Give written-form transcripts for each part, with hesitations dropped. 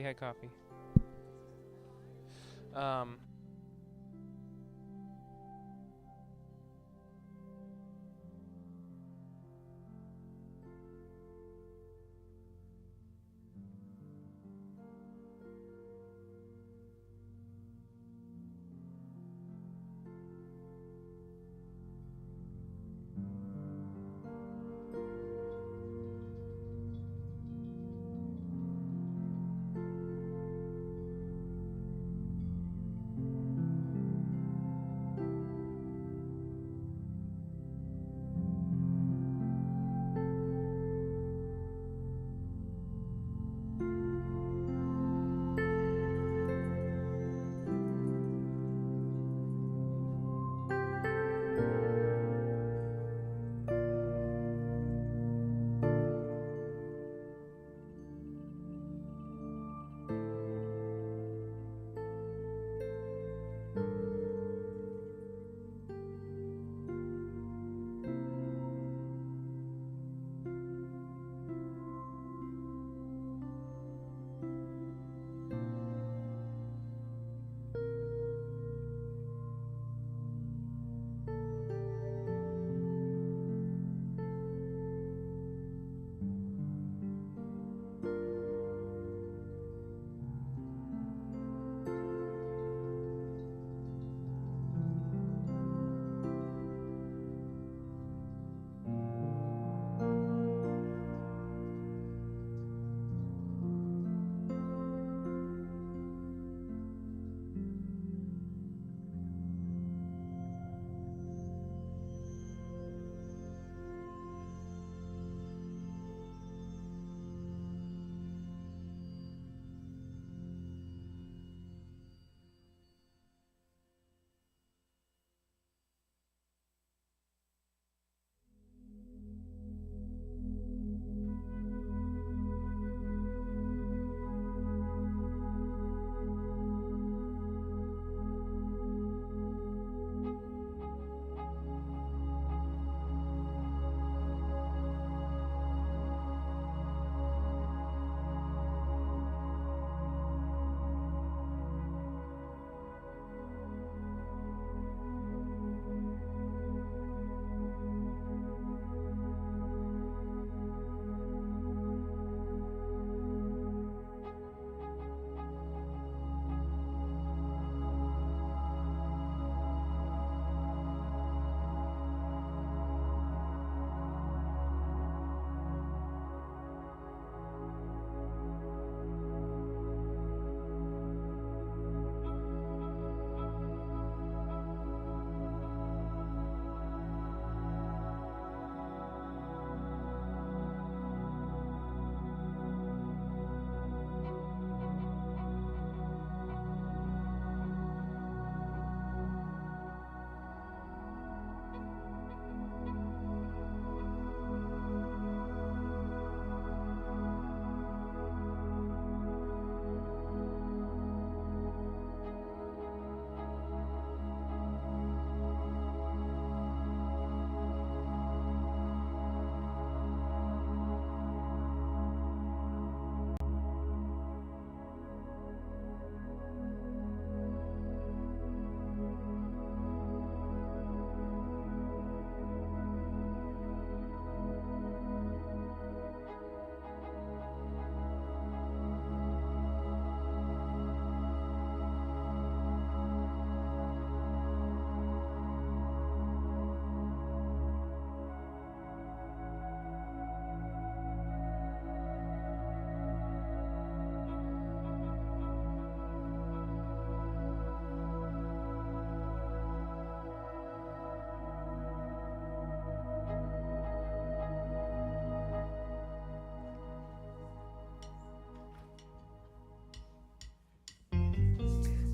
had coffee.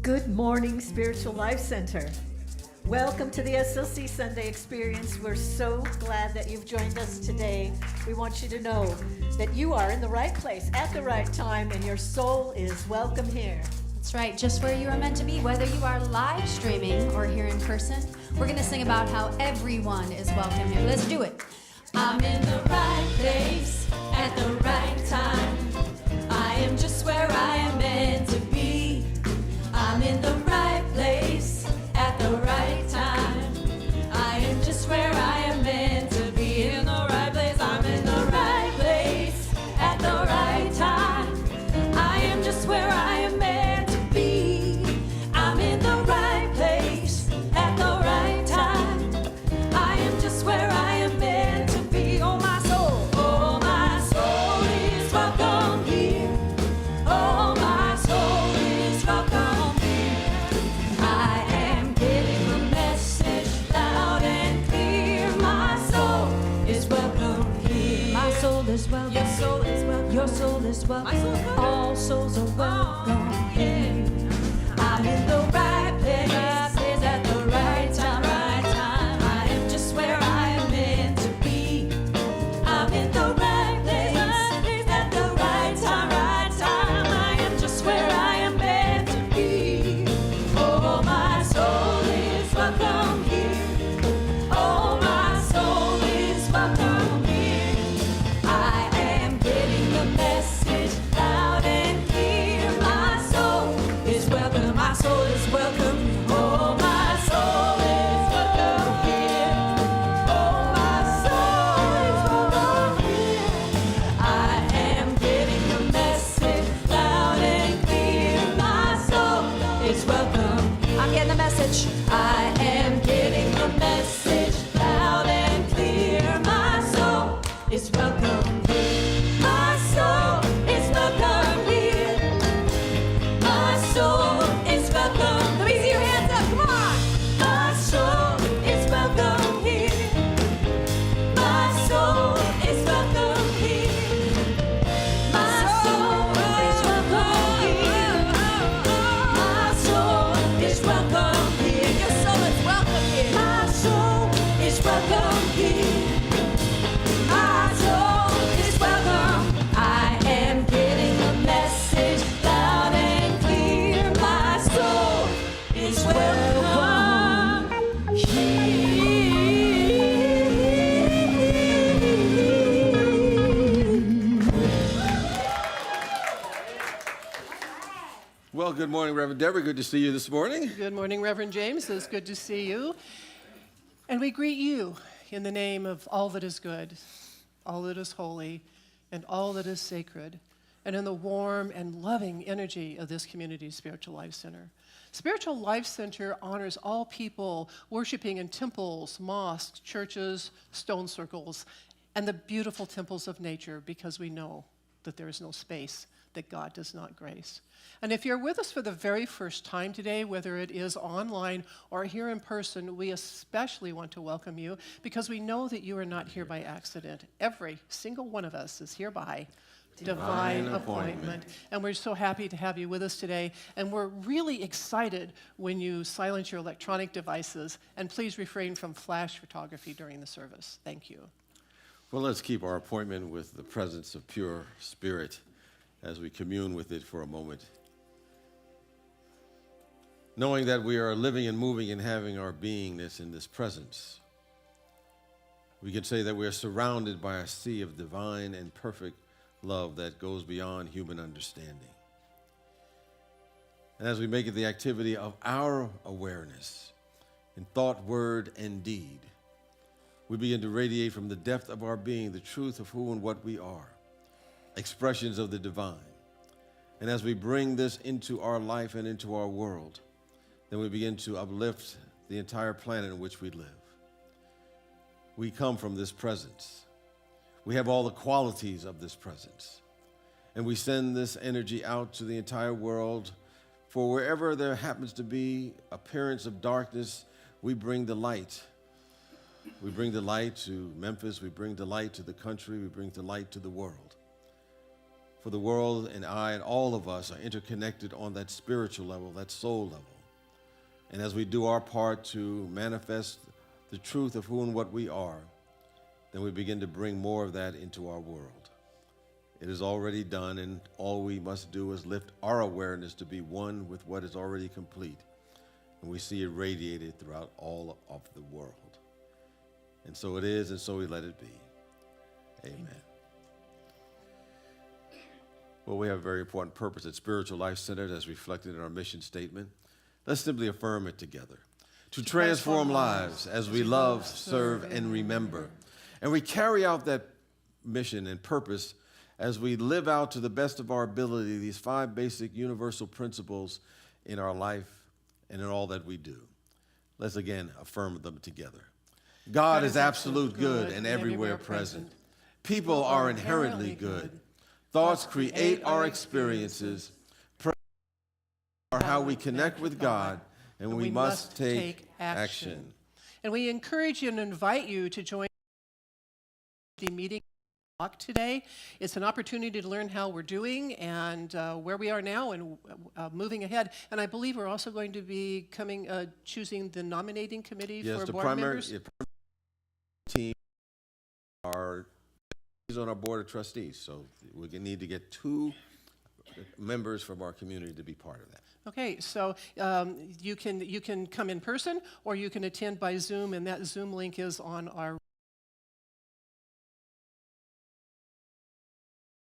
Good morning, Spiritual Life Center. Welcome to the SLC Sunday Experience. We're so glad that you've joined us today. We want you to know that you are in the right place at the right time, and your soul is welcome here. That's right, just where you are meant to be, whether you are live streaming or here in person. We're going to sing about how everyone is welcome here. Let's do it. I'm in the right place at the right time. I am just where I am meant is welcome. Your soul is welcome. Your soul is welcome. My soul is welcome. All souls are welcome. Yeah. I'm in the right place at the right time. I am just where I am meant to be. I'm in the right place at the right time. I am just where I am meant to be. Oh, my soul is welcome here. Oh, my soul is welcome here. I am getting the message loud and clear. My soul is welcome. My soul is welcome. Oh, my soul is welcome here. Oh, my soul is welcome here. I am getting the message loud and clear. My soul is welcome. I'm getting the message. I am getting the message loud and clear. My soul is welcome here. My soul is welcome here. My soul is welcome. Let me see your hands up. Come on. My soul is welcome here. My soul is welcome here. My soul is welcome here. My soul is welcome here. Your soul is welcome here. My soul is welcome here. My soul is welcome. I am getting the message loud and clear. My soul is welcome here. Well, good morning, Reverend Deborah. Good to see you this morning. Good morning, Reverend James. It's good to see you. And we greet you in the name of all that is good, all that is holy, and all that is sacred, and in the warm and loving energy of this community Spiritual Life Center. Spiritual Life Center honors all people worshiping in temples, mosques, churches, stone circles, and the beautiful temples of nature, because we know that there is no space that God does not grace. And if you're with us for the very first time today, whether it is online or here in person, we especially want to welcome you because we know that you are not here by accident. Every single one of us is here by divine appointment. And we're so happy to have you with us today. And we're really excited when you silence your electronic devices. And please refrain from flash photography during the service. Thank you. Well, let's keep our appointment with the presence of pure spirit as we commune with it for a moment. Knowing that we are living and moving and having our beingness in this presence, we can say that we are surrounded by a sea of divine and perfect love that goes beyond human understanding. And as we make it the activity of our awareness in thought, word, and deed, we begin to radiate from the depth of our being the truth of who and what we are, expressions of the divine. And as we bring this into our life and into our world, then we begin to uplift the entire planet in which we live. We come from this presence. We have all the qualities of this presence. And we send this energy out to the entire world. For wherever there happens to be appearance of darkness, we bring the light. We bring the light to Memphis. We bring the light to the country. We bring the light to the world. For the world and I and all of us are interconnected on that spiritual level, that soul level. And as we do our part to manifest the truth of who and what we are, then we begin to bring more of that into our world. It is already done, and all we must do is lift our awareness to be one with what is already complete. And we see it radiated throughout all of the world. And so it is, and so we let it be. Amen. Well, we have a very important purpose at Spiritual Life Center as reflected in our mission statement. Let's simply affirm it together. To transform lives as we love, serve, and remember. And we carry out that mission and purpose as we live out to the best of our ability these 5 basic universal principles in our life and in all that we do. Let's again affirm them together. God is absolute good and everywhere present. People are inherently good. Thoughts create our experiences. Prayer are how we connect with God, and we must take action. And we encourage you and invite you to join the meeting talk today. It's an opportunity to learn how we're doing and where we are now and moving ahead. And I believe we're also going to be choosing the nominating committee for board members. Yes, the primary team are on our board of trustees, so we need to get 2 members from our community to be part of that. Okay, so you can come in person or you can attend by Zoom, and that Zoom link is on our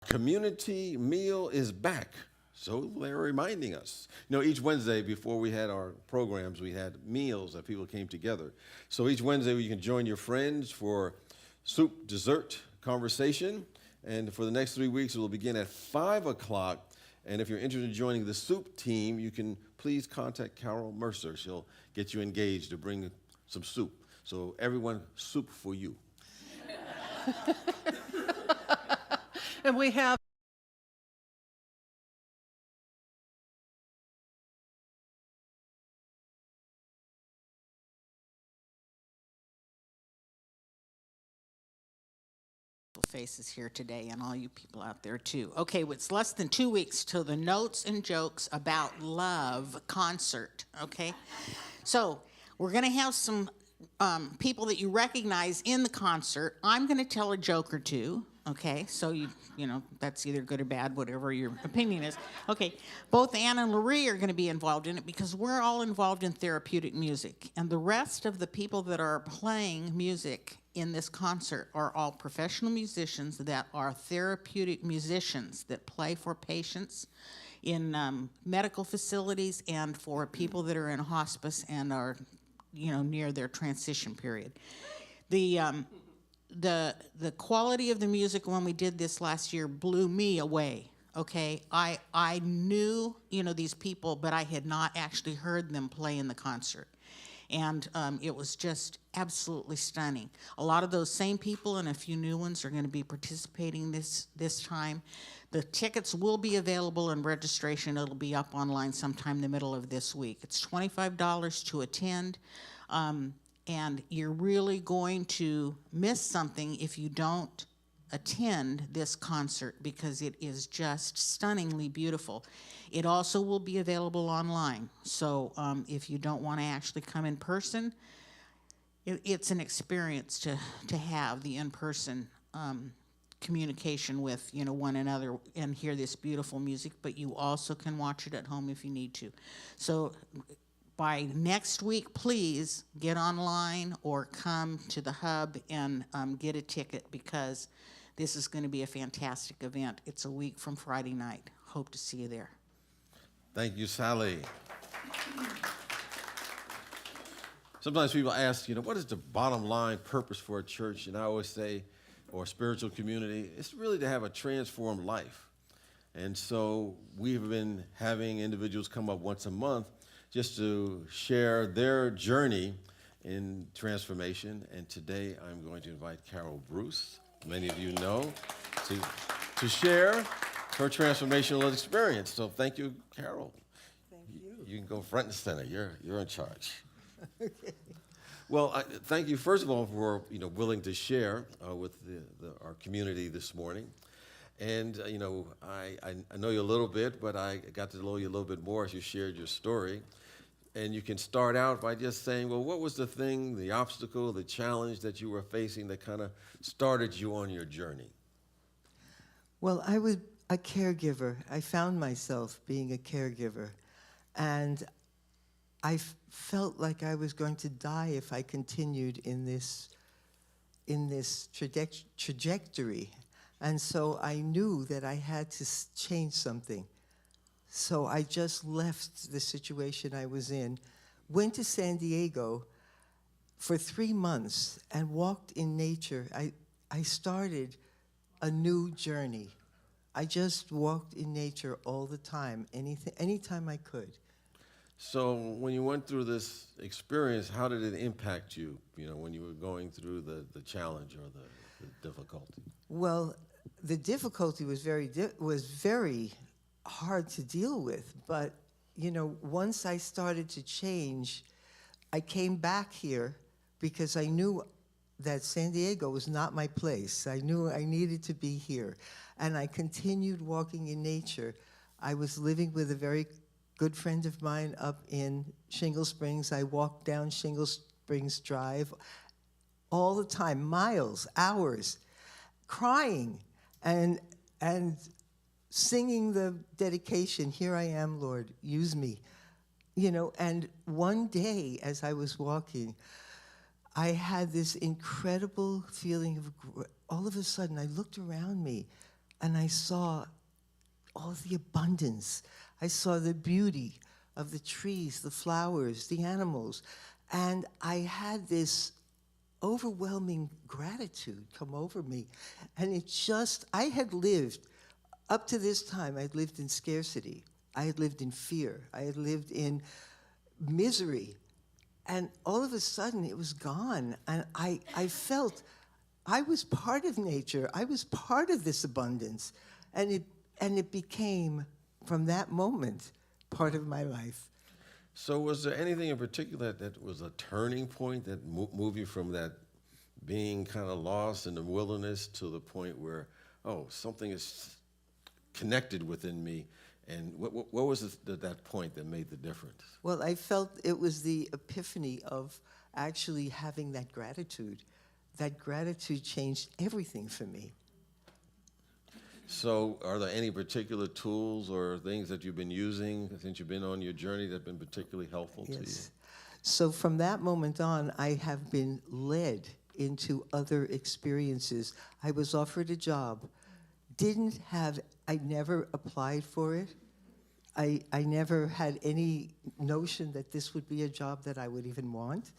Community meal is back, so they're reminding us. You know, each Wednesday before we had our programs, we had meals that people came together. So each Wednesday you can join your friends for soup, dessert, conversation, and for the next 3 weeks it will begin at 5 o'clock. And if you're interested in joining the soup team, you can please contact Carol Mercer. She'll get you engaged to bring some soup. So everyone, soup for you. and we have faces here today and all you people out there too. Okay, well, it's less than 2 weeks till the Notes and Jokes About Love concert, okay? So we're gonna have some people that you recognize in the concert. I'm gonna tell a joke or two, okay? So you know, that's either good or bad, whatever your opinion is. Okay, both Ann and Laurie are gonna be involved in it because we're all involved in therapeutic music. And the rest of the people that are playing music in this concert are all professional musicians that are therapeutic musicians that play for patients in medical facilities and for people that are in hospice and are, you know, near their transition period. The quality of the music when we did this last year blew me away. Okay, I knew, you know, these people, but I had not actually heard them play in the concert. And it was just absolutely stunning. A lot of those same people and a few new ones are going to be participating this time. The tickets will be available in registration. It'll be up online sometime in the middle of this week. It's $25 to attend, and you're really going to miss something if you don't attend this concert because it is just stunningly beautiful. It also will be available online. So if you don't want to actually come in person, it's an experience to have the in-person communication with, you know, one another and hear this beautiful music, but you also can watch it at home if you need to. So by next week, please get online or come to the hub and get a ticket because this is going to be a fantastic event. It's a week from Friday night. Hope to see you there. Thank you, Sally. Sometimes people ask, you know, what is the bottom line purpose for a church? And I always say, or a spiritual community, it's really to have a transformed life. And so we've been having individuals come up once a month just to share their journey in transformation. And today I'm going to invite Carol Bruce, many of you know, to share her transformational experience. So thank you, Carol. Thank you. You can go front and center. You're in charge. Okay. Well, thank you first of all for willing to share with our community this morning. And I know you a little bit, but I got to know you a little bit more as you shared your story. And you can start out by just saying, well, what was the thing, the obstacle, the challenge that you were facing that kind of started you on your journey? Well, I was a caregiver. I found myself being a caregiver. And I felt like I was going to die if I continued in this trajectory. And so I knew that I had to change something. So I just left the situation I was in, went to San Diego for 3 months and walked in nature. I started a new journey. I just walked in nature all the time, anytime I could. So when you went through this experience, how did it impact you, when you were going through the challenge or the difficulty? Well, the difficulty was very hard to deal with, but once I started to change, I came back here because I knew that San Diego was not my place. I knew I needed to be here. And I continued walking in nature. I was living with a very good friend of mine up in Shingle Springs. I walked down Shingle Springs Drive all the time, miles, hours, crying and singing the dedication, "Here I am, Lord, use me." You know, and one day as I was walking, I had this incredible feeling of, all of a sudden, I looked around me and I saw all the abundance. I saw the beauty of the trees, the flowers, the animals. And I had this overwhelming gratitude come over me. And it just, I had lived, up to this time, I'd lived in scarcity. I had lived in fear. I had lived in misery. And all of a sudden, it was gone. And I felt I was part of nature. I was part of this abundance. And it became, from that moment, part of my life. So was there anything in particular that was a turning point that moved you from that being kind of lost in the wilderness to the point where, oh, something is connected within me? And what was that point that made the difference? Well, I felt it was the epiphany of actually having that gratitude. That gratitude changed everything for me. So are there any particular tools or things that you've been using since you've been on your journey that have been particularly helpful to you? So from that moment on, I have been led into other experiences. I was offered a job. I never applied for it. I never had any notion that this would be a job that I would even want.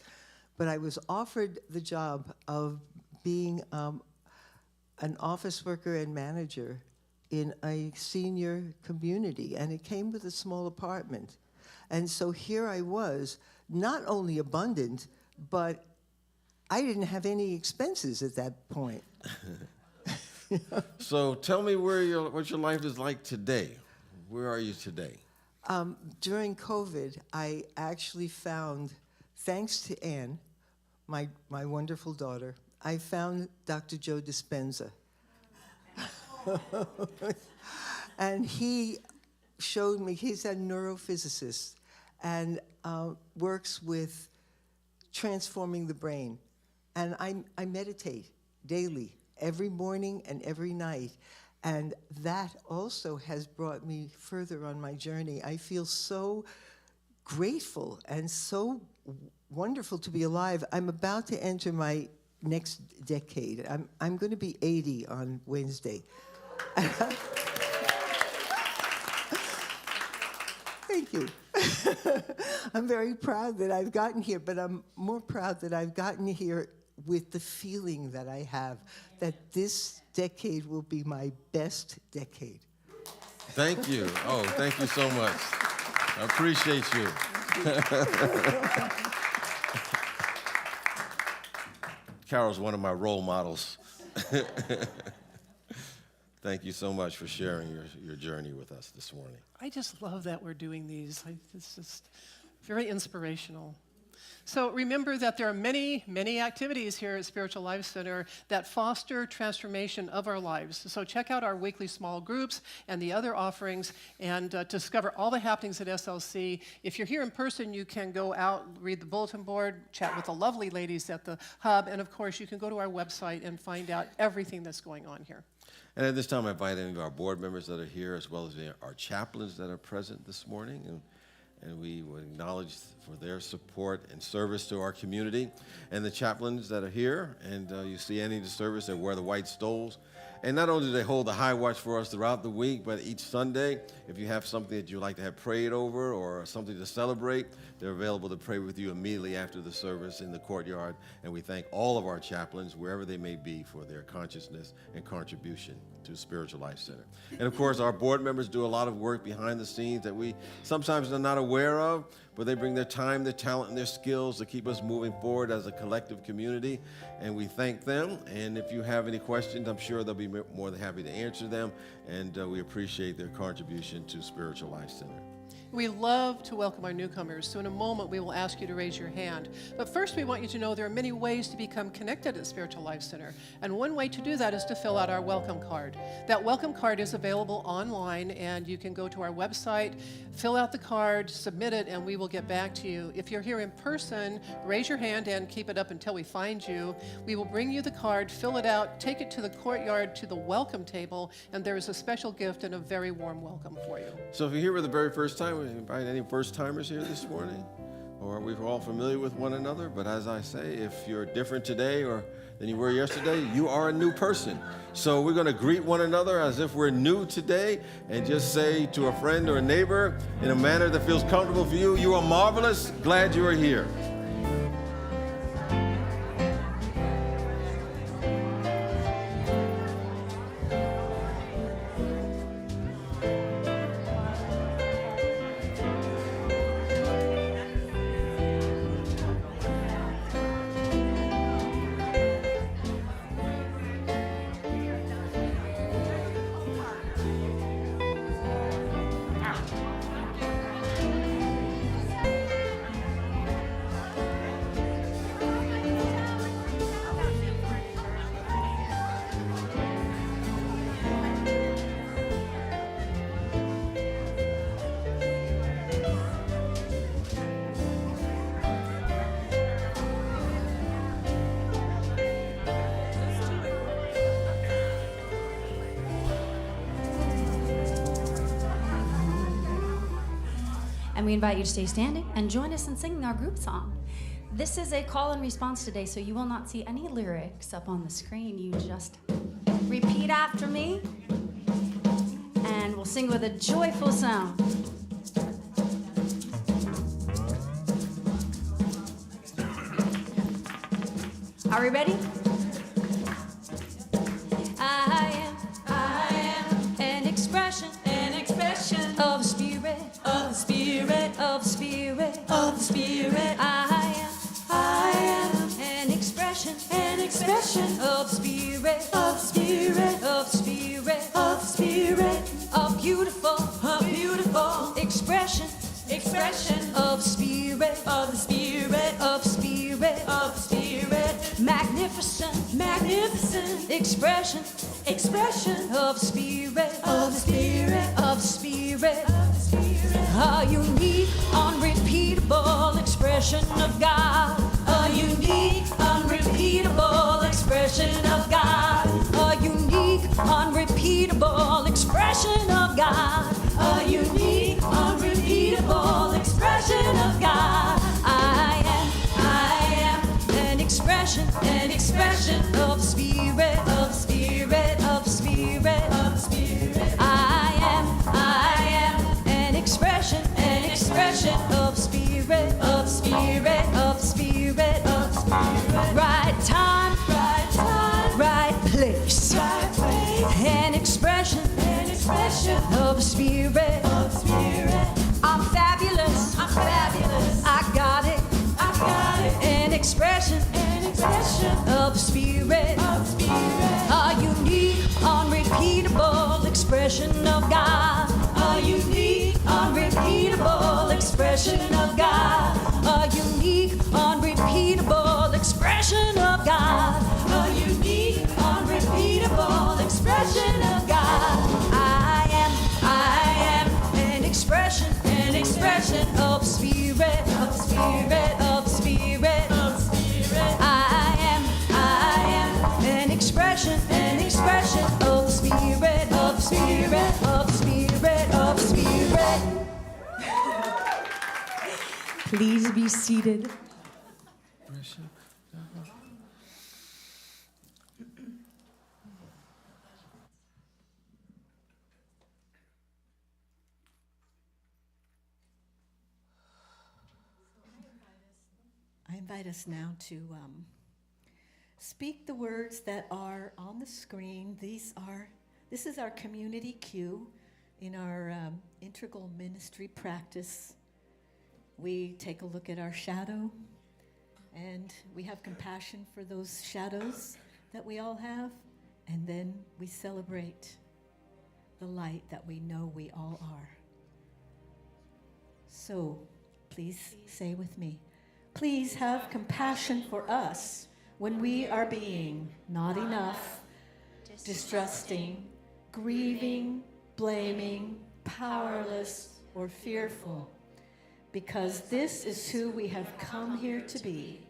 But I was offered the job of being an office worker and manager in a senior community, and it came with a small apartment. And so here I was, not only abundant, but I didn't have any expenses at that point. So tell me what your life is like today. Where are you today? During COVID, I actually found, thanks to Anne, my wonderful daughter, I found Dr. Joe Dispenza. And he showed me, he's a neurophysicist and works with transforming the brain. And I meditate daily, every morning and every night. And that also has brought me further on my journey. I feel so grateful and so wonderful to be alive. I'm about to enter my next decade. I'm going to be 80 on Wednesday. Thank you. I'm very proud that I've gotten here, but I'm more proud that I've gotten here with the feeling that I have that this decade will be my best decade. Thank you. Oh, thank you so much. I appreciate you. Carol's one of my role models. Thank you so much for sharing your journey with us this morning. I just love that we're doing these. It's just very inspirational. So remember that there are many, many activities here at Spiritual Life Center that foster transformation of our lives. So check out our weekly small groups and the other offerings and discover all the happenings at SLC. If you're here in person, you can go out, read the bulletin board, chat with the lovely ladies at the hub, and of course, you can go to our website and find out everything that's going on here. And at this time, I invite any of our board members that are here, as well as our chaplains that are present this morning. And we would acknowledge for their support and service to our community. And the chaplains that are here, and you see any of the service, they wear the white stoles. And not only do they hold the high watch for us throughout the week, but each Sunday, if you have something that you'd like to have prayed over or something to celebrate, they're available to pray with you immediately after the service in the courtyard. And we thank all of our chaplains, wherever they may be, for their consciousness and contribution to Spiritual Life Center. And of course, our board members do a lot of work behind the scenes that we sometimes are not aware of, but they bring their time, their talent, and their skills to keep us moving forward as a collective community. And we thank them. And if you have any questions, I'm sure they'll be more than happy to answer them. And we appreciate their contribution to Spiritual Life Center. We love to welcome our newcomers, so in a moment we will ask you to raise your hand. But first we want you to know there are many ways to become connected at Spiritual Life Center, and one way to do that is to fill out our welcome card. That welcome card is available online, and you can go to our website, fill out the card, submit it, and we will get back to you. If you're here in person, raise your hand and keep it up until we find you. We will bring you the card, fill it out, take it to the courtyard to the welcome table, and there is a special gift and a very warm welcome for you. So if you're here for the very first time, we invite any first-timers here this morning, or we're all familiar with one another. But as I say, if you're different today or than you were yesterday, you are a new person. So we're going to greet one another as if we're new today and just say to a friend or a neighbor in a manner that feels comfortable for you, you are marvelous, glad you are here. And we invite you to stay standing and join us in singing our group song. This is a call and response today, so you will not see any lyrics up on the screen. You just repeat after me, and we'll sing with a joyful sound. Are we ready? I am an expression of spirit, of spirit, of spirit, of spirit. I am an expression of spirit, of spirit, of spirit, of spirit, of beautiful expression of spirit, of the spirit, of spirit, of spirit, magnificent expression of spirit, of the spirit, of spirit, a unique, unrepeatable expression of God, a unique, unrepeatable expression of God, a unique, unrepeatable expression of God, a unique, unrepeatable expression of God. I am an expression of spirit, of spirit, of spirit, of spirit. I am an expression of spirit, of spirit, of spirit, of spirit. Right time, right place. An expression of spirit, of spirit. I'm fabulous, I got it. An expression of spirit, a unique, unrepeatable expression of God, a unique, unrepeatable expression of God, a unique, unrepeatable expression of God, a unique, unrepeatable expression of God. I am an expression of spirit, of spirit, of spirit, of spirit. I am an expression of spirit, of spirit, of spirit, of spirit. Please be seated. I invite us now to speak the words that are on the screen. This is our community cue in our integral ministry practice. We take a look at our shadow, and we have compassion for those shadows that we all have, and then we celebrate the light that we know we all are. So, please say with me, please have compassion for us when we are being not enough, distrusting, grieving, blaming, powerless, or fearful, because this is who we have come here to be,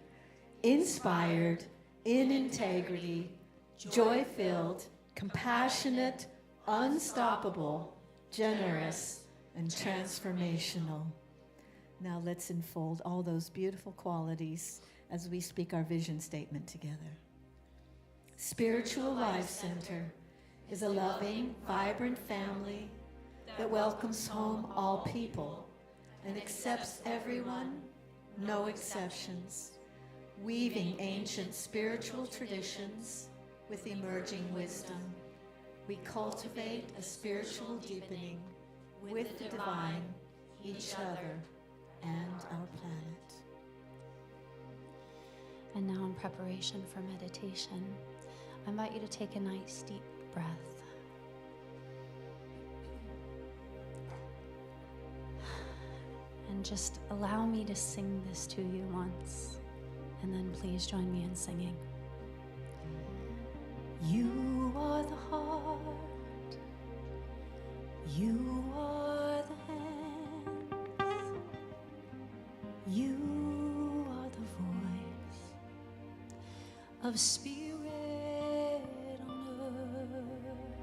inspired, in integrity, joy-filled, compassionate, unstoppable, generous, and transformational. Now let's unfold all those beautiful qualities as we speak our vision statement together. Spiritual Life Center is a loving, vibrant family that welcomes home all people and accepts everyone, no exceptions, weaving ancient spiritual traditions with emerging wisdom. We cultivate a spiritual deepening with the divine, each other, and our planet. And now, in preparation for meditation, I invite you to take a nice deep breath. And just allow me to sing this to you once, and then please join me in singing. You are the heart, you are the hands, you are the voice of spirit on earth,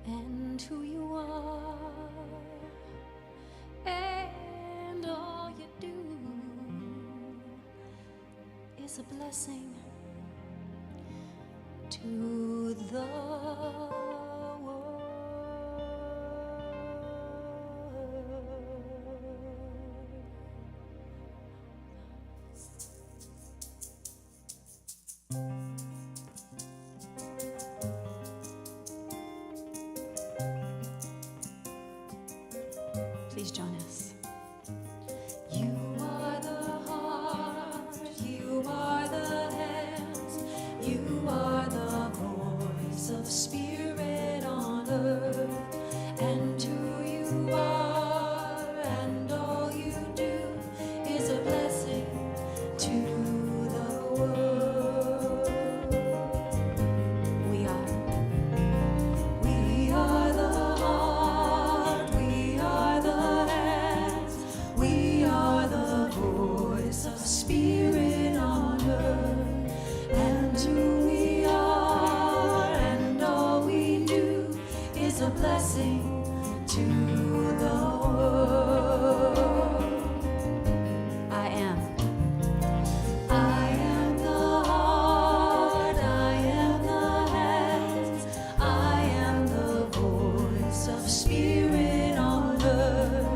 and who you are, and all you do is a blessing to the world. Please join us. You are the heart, you are the hands, you are the voice of spirit on earth, and who you are and all you do is a blessing to the world. We are the heart, we are the hands, we are the voice of spirit on earth, and who we are and all we do is a blessing to the world. I am the heart, I am the hands, I am the voice of spirit on earth,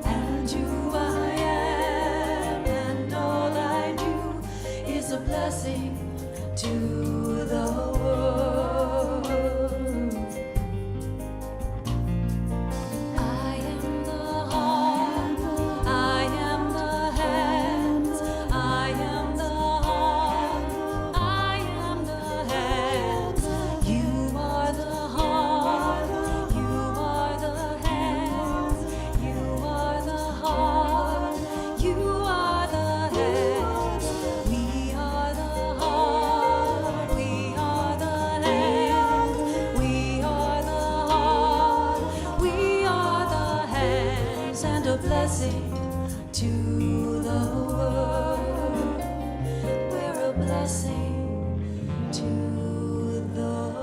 and who I am and all I do is a blessing to the world. I am the heart, I am the hands, I am the heart, I am the hands. You are the heart, you are the hands, you are the heart, you are the hands. We are the heart, we are the hands, we are the heart, we are the hands, and a blessing to the world. We're a blessing to the world.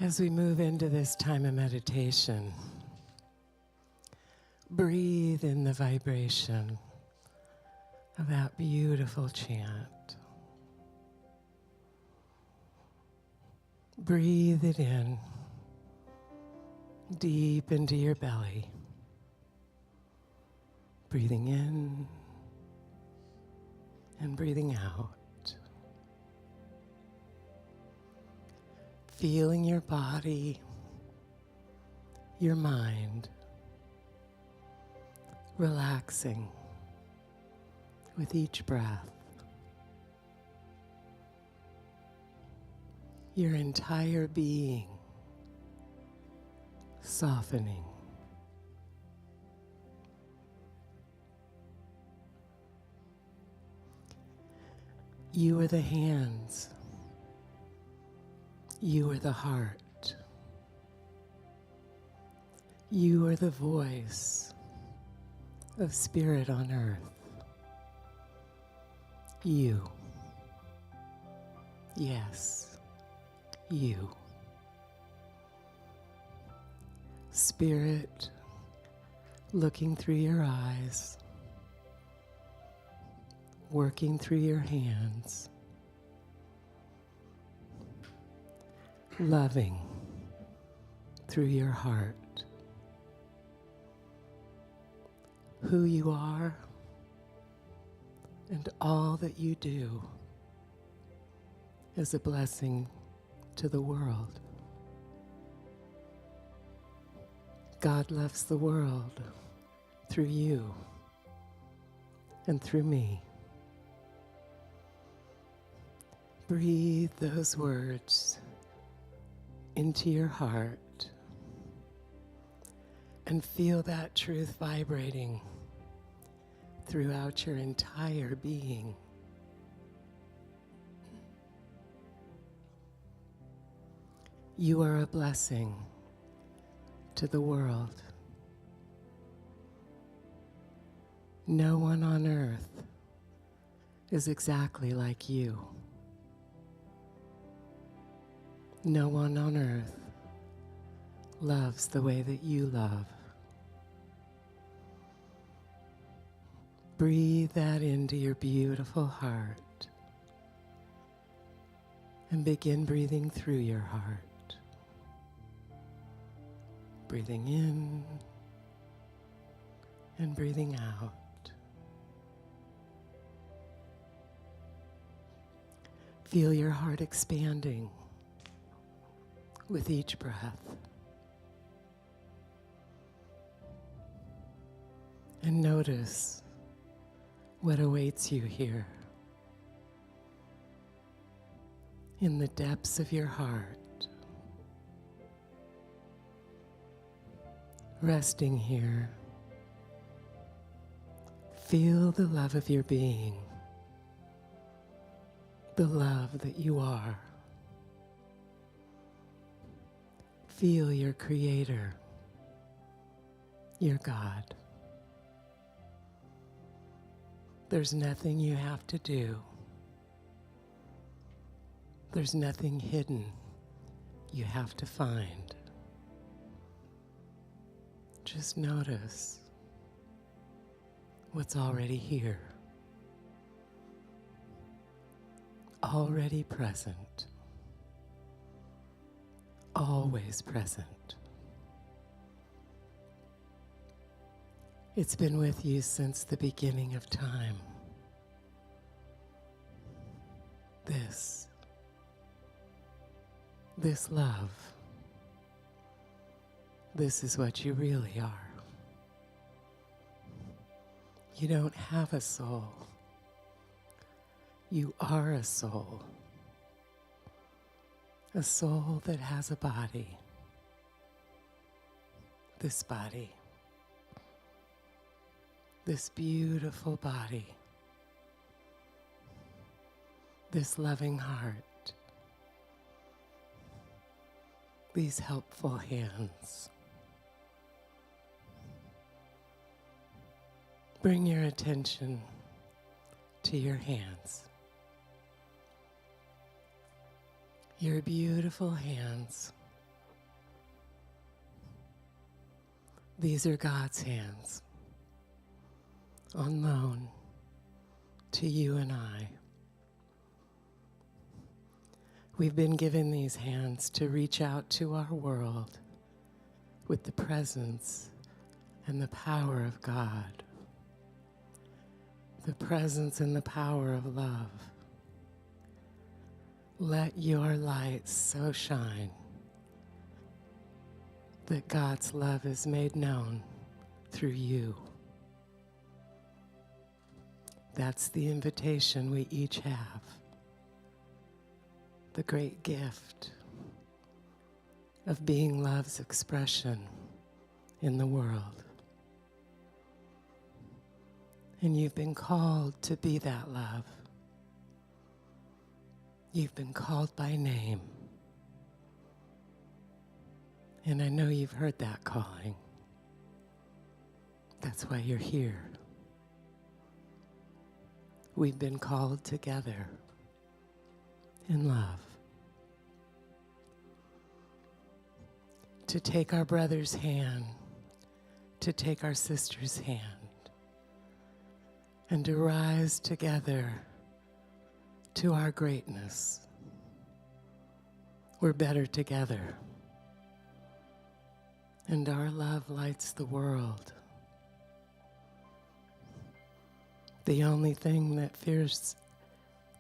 As we move into this time of meditation, breathe in the vibration of that beautiful chant. Breathe it in deep into your belly. Breathing in and breathing out. feeling your body, your mind, relaxing with each breath. Your entire being softening. You are the hands. You are the heart. You are the voice of spirit on earth. You. Yes, you. Spirit looking through your eyes, working through your hands, loving through your heart. Who you are and all that you do is a blessing to the world. God loves the world through you and through me. Breathe those words into your heart and feel that truth vibrating throughout your entire being. You are a blessing to the world. No one on earth is exactly like you. No one on earth loves the way that you love. Breathe that into your beautiful heart and begin breathing through your heart. Breathing in and breathing out. Feel your heart expanding with each breath. And notice what awaits you here in the depths of your heart. Resting here, feel the love of your being, the love that you are. Feel your Creator, your God. There's nothing you have to do. There's nothing hidden you have to find. Just notice what's already here, already present, always present. It's been with you since the beginning of time. This love. This is what you really are. You don't have a soul. You are a soul. A soul that has a body. This body. This beautiful body. This loving heart. These helpful hands. Bring your attention to your hands. Your beautiful hands. These are God's hands on loan to you and I. We've been given these hands to reach out to our world with the presence and the power of God. The presence and the power of love. Let your light so shine that God's love is made known through you. That's the invitation we each have. The great gift of being love's expression in the world. And you've been called to be that love. You've been called by name. And I know you've heard that calling. That's why you're here. We've been called together in love to take our brother's hand, to take our sister's hand, and to rise together to our greatness. We're better together. And our love lights the world. The only thing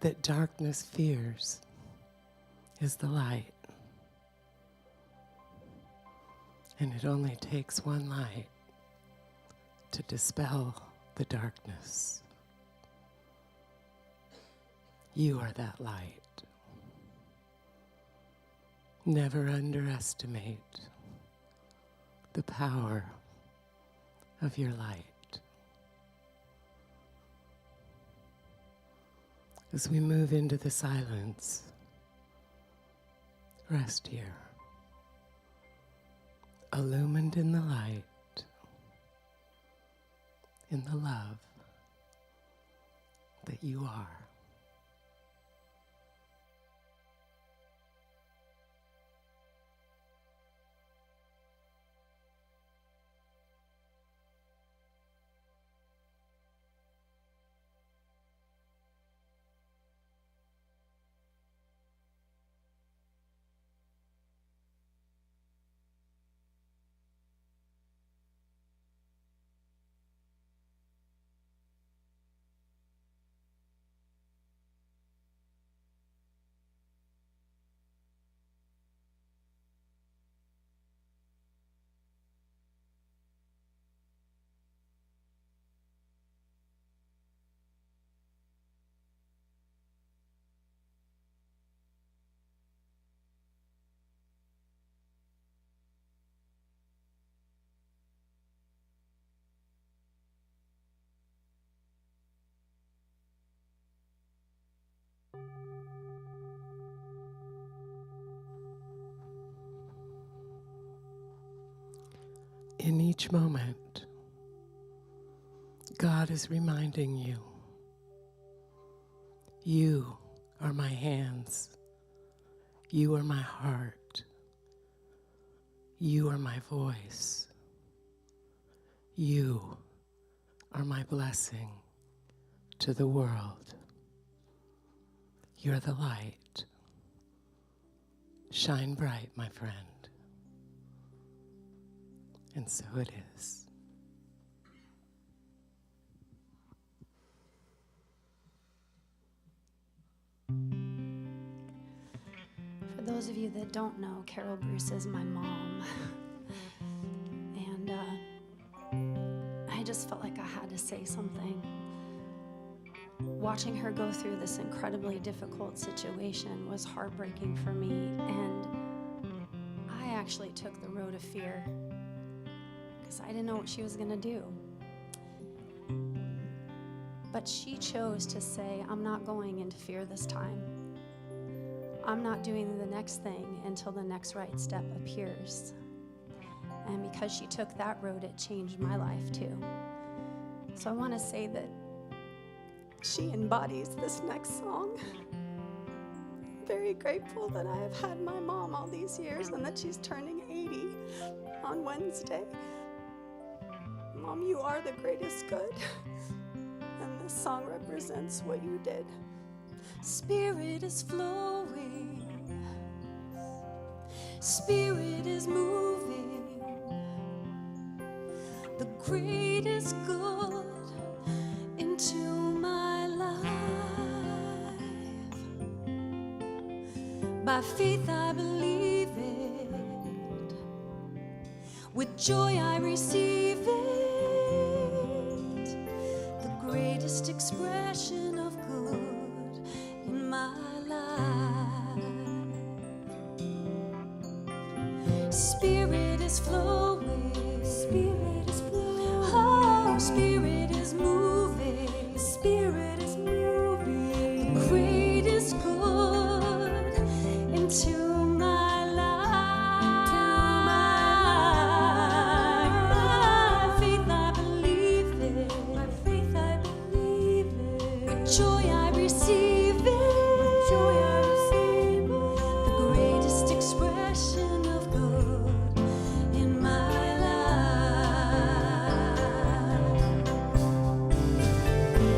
that darkness fears is the light. And it only takes one light to dispel the darkness. You are that light. Never underestimate the power of your light. As we move into the silence, rest here, illumined in the light, in the love that you are. In each moment, God is reminding you, you are my hands, you are my heart, you are my voice, you are my blessing to the world. You're the light. Shine bright, my friend. And so it is. For those of you that don't know, Carol Bruce is my mom. And I just felt like I had to say something. Watching her go through this incredibly difficult situation was heartbreaking for me. And I actually took the road of fear because I didn't know what she was going to do. But she chose to say, I'm not going into fear this time. I'm not doing the next thing until the next right step appears. And because she took that road, it changed my life too. So I want to say that she embodies this next song. I'm very grateful that I have had my mom all these years and that she's turning 80 on Wednesday. Mom, you are the greatest good. And this song represents what you did. Spirit is flowing. Spirit is moving. The greatest good into my life. By faith I believe it. With joy I receive it. The greatest expression of good in my life. Spirit is flowing. Spirit is flowing. Oh, Spirit is moving. Spirit is moving. The greatest good into my life. By faith I believe it. By faith I believe it. With joy I receive it. With joy I receive it. The greatest expression of good in my life.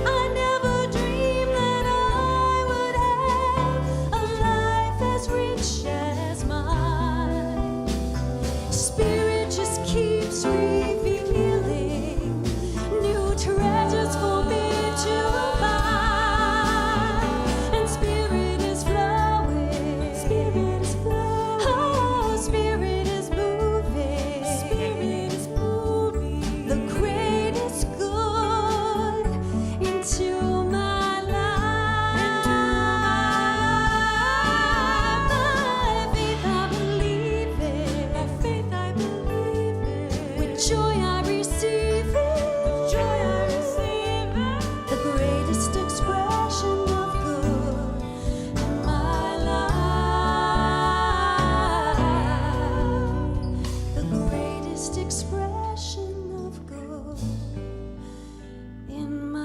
I never dreamed that I would have a life as rich as mine. Spirit just keeps revealing new treasures for me to find. And Spirit is flowing. Spirit is flowing. Oh, Spirit is moving. Spirit is moving. The greatest good into my life. By faith I believe it. By faith I believe it. With joy I receive it. With joy I receive it. The greatest expression of good in my life. The greatest expression of good in my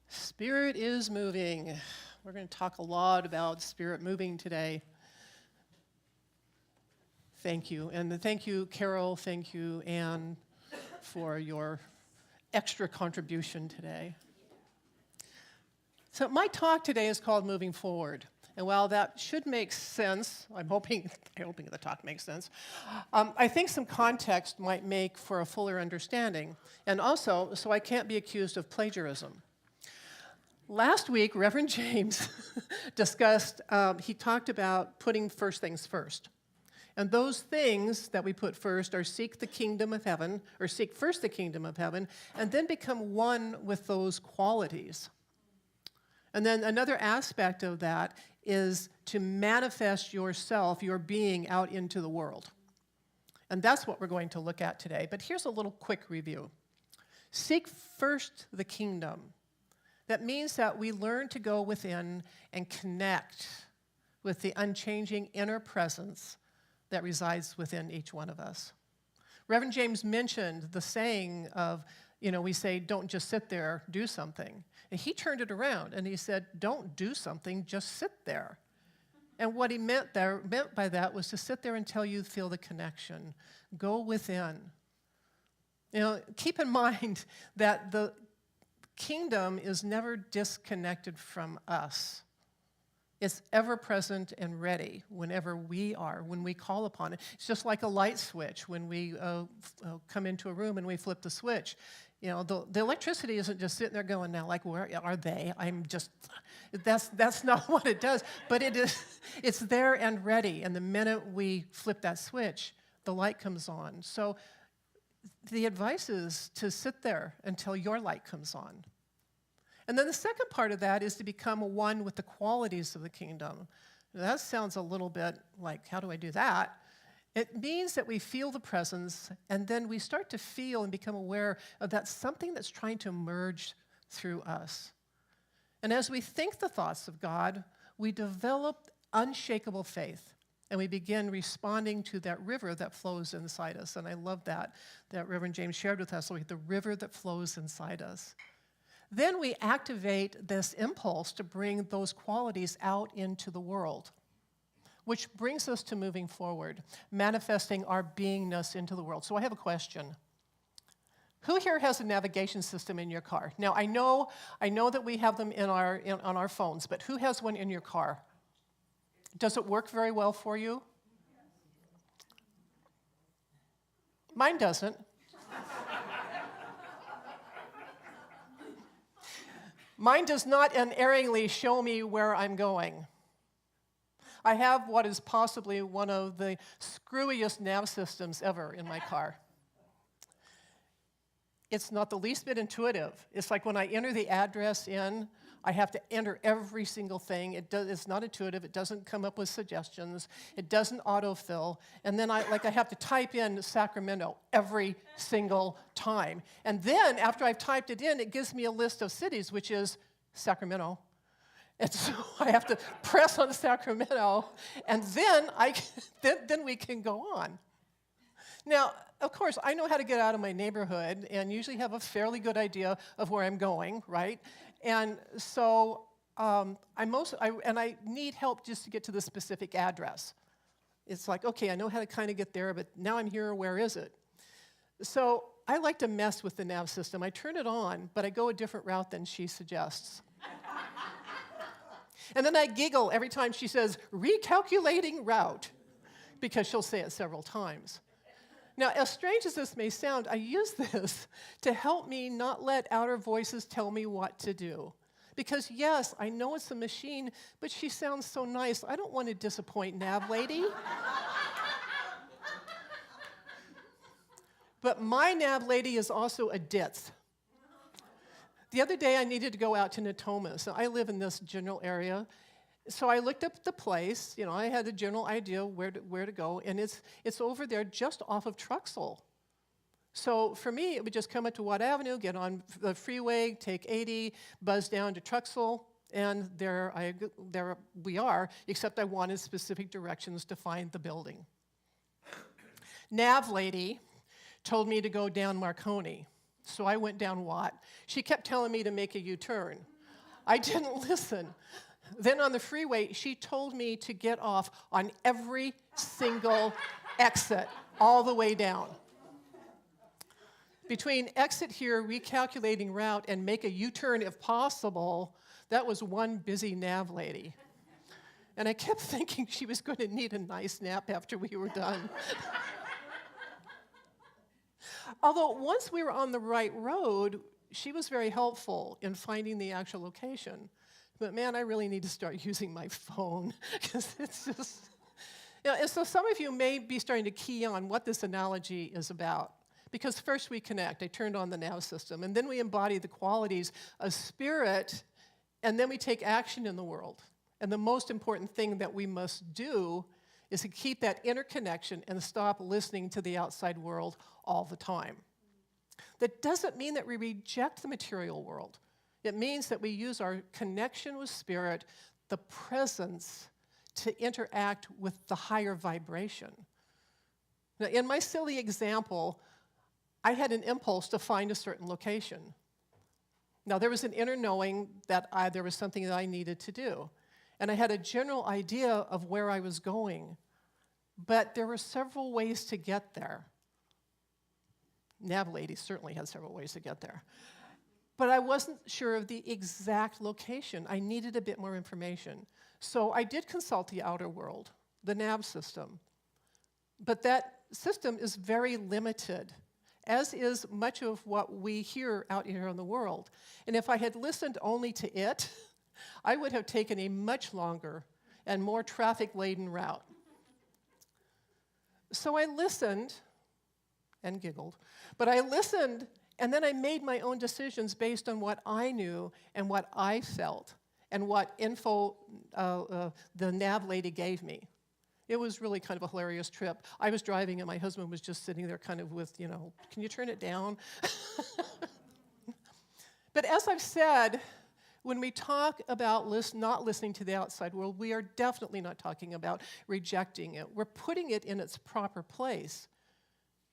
Spirit is moving. We're going to talk a lot about Spirit moving today. Thank you. And thank you, Carol. Thank you, Anne, for your extra contribution today. So my talk today is called Moving Forward. And while that should make sense, I'm hoping the talk makes sense, I think some context might make for a fuller understanding. And also, so I can't be accused of plagiarism. Last week, Reverend James discussed, he talked about putting first things first. And those things that we put first are seek the kingdom of heaven, or seek first the kingdom of heaven, and then become one with those qualities. And then another aspect of that is to manifest yourself, your being, out into the world. And that's what we're going to look at today. But here's a little quick review. Seek first the kingdom. That means that we learn to go within and connect with the unchanging inner presence that resides within each one of us. Reverend James mentioned the saying of, we say, don't just sit there, do something. And he turned it around and he said, don't do something, just sit there. And what he meant by that was to sit there until you feel the connection. Go within. Keep in mind that the kingdom is never disconnected from us. It's ever present and ready whenever we are, when we call upon it. It's just like a light switch. When we come into a room and we flip the switch, the electricity isn't just sitting there going, now, like, where are they? That's not what it does. But it's there and ready. And the minute we flip that switch, the light comes on. So the advice is to sit there until your light comes on. And then the second part of that is to become one with the qualities of the kingdom. Now, that sounds a little bit like, how do I do that? It means that we feel the presence, and then we start to feel and become aware of that something that's trying to emerge through us. And as we think the thoughts of God, we develop unshakable faith, and we begin responding to that river that flows inside us. And I love that Reverend James shared with us, the river that flows inside us. Then we activate this impulse to bring those qualities out into the world, which brings us to moving forward, manifesting our beingness into the world. So I have a question. Who here has a navigation system in your car? Now, I know that we have them on our phones, but who has one in your car? Does it work very well for you? Mine doesn't. Mine does not unerringly show me where I'm going. I have what is possibly one of the screwiest nav systems ever in my car. It's not the least bit intuitive. It's like when I enter the address in, I have to enter every single thing. It's not intuitive. It doesn't come up with suggestions. It doesn't autofill. And then I have to type in Sacramento every single time. And then after I've typed it in, it gives me a list of cities, which is Sacramento. And so I have to press on Sacramento, and then then we can go on. Now, of course, I know how to get out of my neighborhood and usually have a fairly good idea of where I'm going, right? And so I need help just to get to the specific address. It's like, okay, I know how to kind of get there, but now I'm here, where is it? So I like to mess with the nav system. I turn it on, but I go a different route than she suggests. And then I giggle every time she says, recalculating route, because she'll say it several times. Now, as strange as this may sound, I use this to help me not let outer voices tell me what to do. Because yes, I know it's a machine, but she sounds so nice. I don't want to disappoint Nav Lady. But my Nav Lady is also a ditz. The other day, I needed to go out to Natoma. So I live in this general area. So I looked up the place. You know, I had a general idea where to go, and it's over there just off of Truxell. So for me, it would just come up to Watt Avenue, get on the freeway, take 80, buzz down to Truxell, and there we are, except I wanted specific directions to find the building. Nav Lady told me to go down Marconi. So I went down Watt. She kept telling me to make a U-turn. I didn't listen. Then on the freeway, she told me to get off on every single exit, all the way down. Between exit here, recalculating route, and make a U-turn if possible, that was one busy Nav Lady. And I kept thinking she was going to need a nice nap after we were done. Although once we were on the right road, she was very helpful in finding the actual location. But man, I really need to start using my phone, because it's just, you know, and so some of you may be starting to key on what this analogy is about. Because first we connect, I turned on the nav system, and then we embody the qualities of spirit, and then we take action in the world. And the most important thing that we must do is to keep that interconnection and stop listening to the outside world all the time. That doesn't mean that we reject the material world. It means that we use our connection with spirit, the presence, to interact with the higher vibration. Now, in my silly example, I had an impulse to find a certain location. Now, there was an inner knowing that there was something that I needed to do. And I had a general idea of where I was going. But there were several ways to get there. Nav Lady certainly had several ways to get there. But I wasn't sure of the exact location. I needed a bit more information. So I did consult the outer world, the nav system. But that system is very limited, as is much of what we hear out here in the world. And if I had listened only to it, I would have taken a much longer and more traffic-laden route. So I listened and giggled, but I listened, and then I made my own decisions based on what I knew and what I felt and what info the nav lady gave me. It was really kind of a hilarious trip. I was driving, and my husband was just sitting there kind of with, you know, can you turn it down? But as I've said, when we talk about not listening to the outside world, we are definitely not talking about rejecting it. We're putting it in its proper place.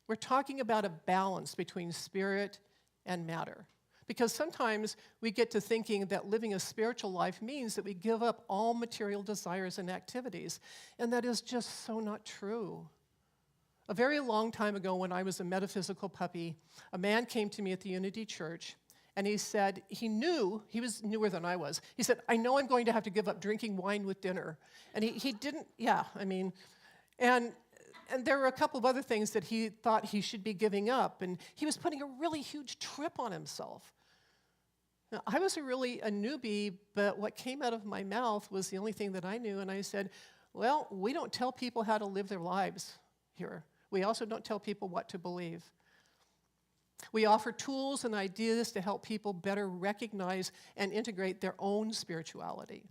We're talking about a balance between spirit and matter. Because sometimes we get to thinking that living a spiritual life means that we give up all material desires and activities. And that is just so not true. A very long time ago, when I was a metaphysical puppy, a man came to me at the Unity Church, and he said he was newer than I was. He said, I know I'm going to have to give up drinking wine with dinner. And he didn't, and there were a couple of other things that he thought he should be giving up, and he was putting a really huge trip on himself. Now, I was a newbie, but what came out of my mouth was the only thing that I knew, and I said, well, we don't tell people how to live their lives here. We also don't tell people what to believe. We offer tools and ideas to help people better recognize and integrate their own spirituality.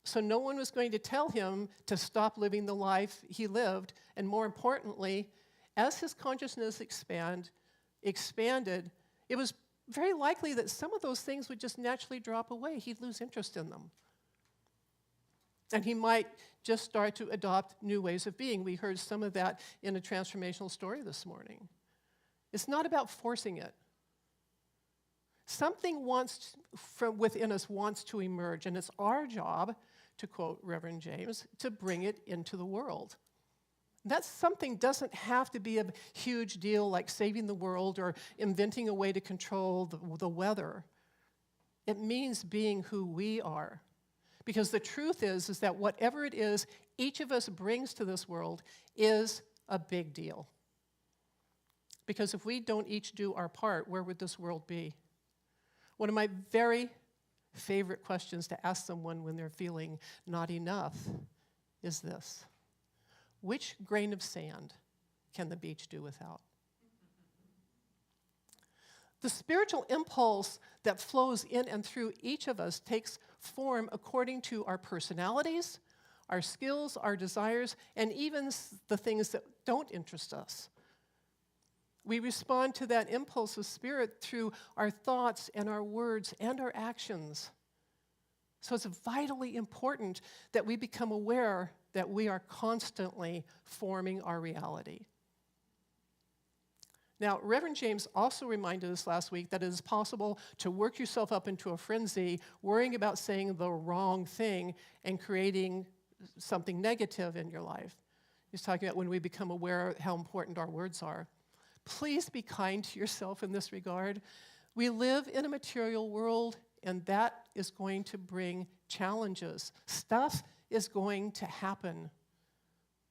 So no one was going to tell him to stop living the life he lived, and more importantly, as his consciousness expanded, it was very likely that some of those things would just naturally drop away. He'd lose interest in them. And he might just start to adopt new ways of being. We heard some of that in a transformational story this morning. It's not about forcing it. Something from within us wants to emerge, and it's our job, to quote Reverend James, to bring it into the world. That something doesn't have to be a huge deal like saving the world or inventing a way to control the weather. It means being who we are. Because the truth is that whatever it is each of us brings to this world is a big deal. Because if we don't each do our part, where would this world be? One of my very favorite questions to ask someone when they're feeling not enough is this: which grain of sand can the beach do without? The spiritual impulse that flows in and through each of us takes form according to our personalities, our skills, our desires, and even the things that don't interest us. We respond to that impulse of spirit through our thoughts and our words and our actions. So it's vitally important that we become aware that we are constantly forming our reality. Now, Reverend James also reminded us last week that it is possible to work yourself up into a frenzy, worrying about saying the wrong thing and creating something negative in your life. He's talking about when we become aware of how important our words are. Please be kind to yourself in this regard. We live in a material world, and that is going to bring challenges. Stuff is going to happen,